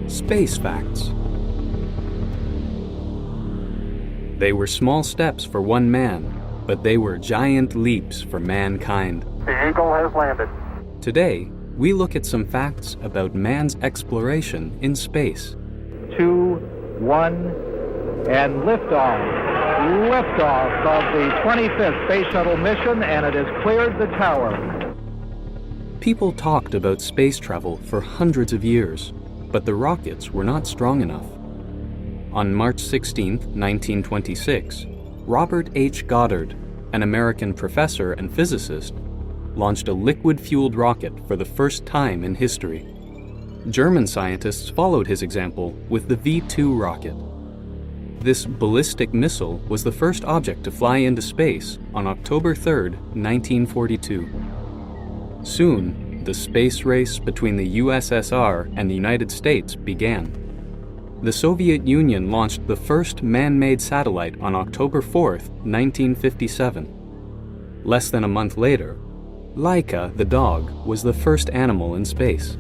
Space facts. They were small steps for one man, but they were giant leaps for mankind. The Eagle has landed. Today, we look at some facts about man's exploration in space. 2, 1, and liftoff. Liftoff of the 25th Space Shuttle mission, and it has cleared the tower. People talked about space travel for hundreds of years, but the rockets were not strong enough. On March 16, 1926, Robert H. Goddard, an American professor and physicist, launched a liquid-fueled rocket for the first time in history. German scientists followed his example with the V-2 rocket. This ballistic missile was the first object to fly into space on October 3, 1942. Soon, the space race between the USSR and the United States began. The Soviet Union launched the first man-made satellite on October 4, 1957. Less than a month later, Laika, the dog, was the first animal in space.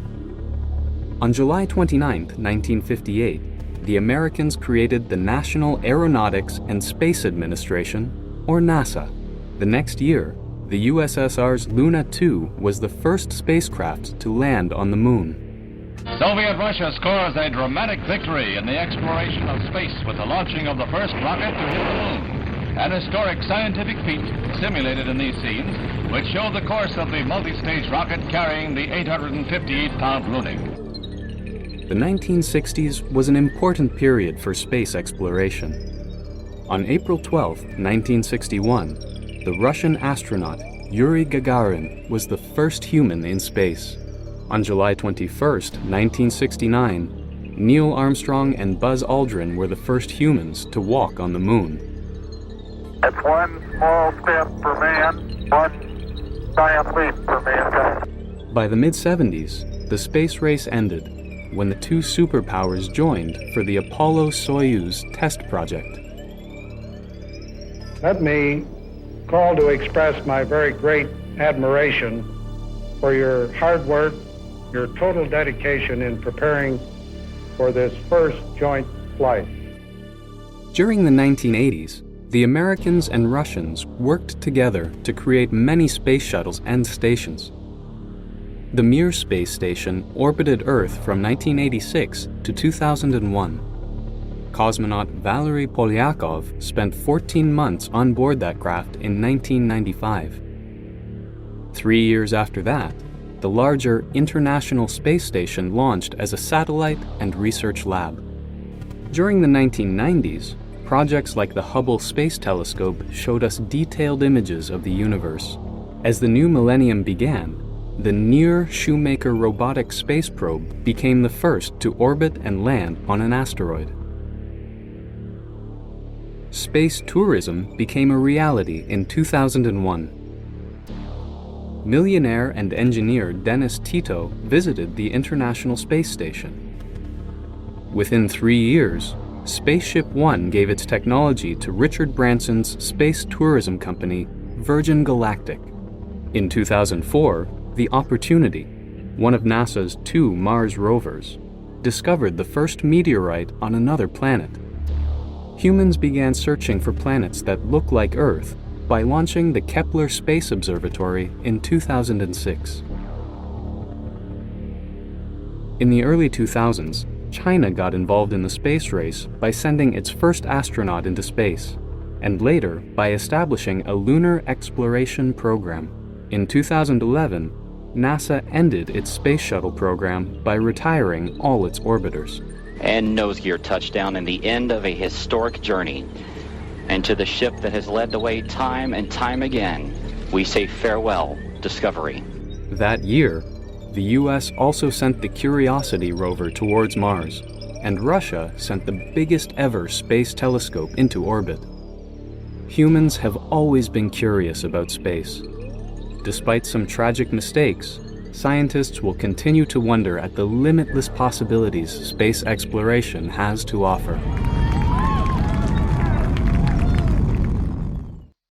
On July 29, 1958, the Americans created the National Aeronautics and Space Administration, or NASA. The next year, the USSR's Luna 2 was the first spacecraft to land on the moon. Soviet Russia scores a dramatic victory in the exploration of space with the launching of the first rocket to hit the moon. An historic scientific feat simulated in these scenes, which show the course of the multi-stage rocket carrying the 858-pound Lunik. The 1960s was an important period for space exploration. On April 12, 1961, the Russian astronaut Yuri Gagarin was the first human in space. On July 21, 1969, Neil Armstrong and Buzz Aldrin were the first humans to walk on the moon. That's one small step for man, one giant leap for mankind. By the mid-70s, the space race ended when the two superpowers joined for the Apollo-Soyuz test project. Let me call to express my very great admiration for your hard work, your total dedication in preparing for this first joint flight. During the 1980s, the Americans and Russians worked together to create many space shuttles and stations. The Mir space station orbited Earth from 1986 to 2001. Cosmonaut Valery Polyakov spent 14 months on board that craft in 1995. 3 years after that, the larger International Space Station launched as a satellite and research lab. During the 1990s, projects like the Hubble Space Telescope showed us detailed images of the universe. As the new millennium began, the Near-Shoemaker robotic space probe became the first to orbit and land on an asteroid. Space tourism became a reality in 2001. Millionaire and engineer Dennis Tito visited the International Space Station. Within 3 years, Spaceship One gave its technology to Richard Branson's space tourism company, Virgin Galactic. In 2004, the Opportunity, one of NASA's 2 Mars rovers, discovered the first meteorite on another planet. Humans began searching for planets that look like Earth by launching the Kepler Space Observatory in 2006. In the early 2000s, China got involved in the space race by sending its first astronaut into space, and later by establishing a lunar exploration program. In 2011, NASA ended its space shuttle program by retiring all its orbiters. And nose gear touchdown and the end of a historic journey. And to the ship that has led the way time and time again, we say farewell, Discovery. That year, the US also sent the Curiosity rover towards Mars, and Russia sent the biggest ever space telescope into orbit. Humans have always been curious about space. Despite some tragic mistakes, scientists will continue to wonder at the limitless possibilities space exploration has to offer.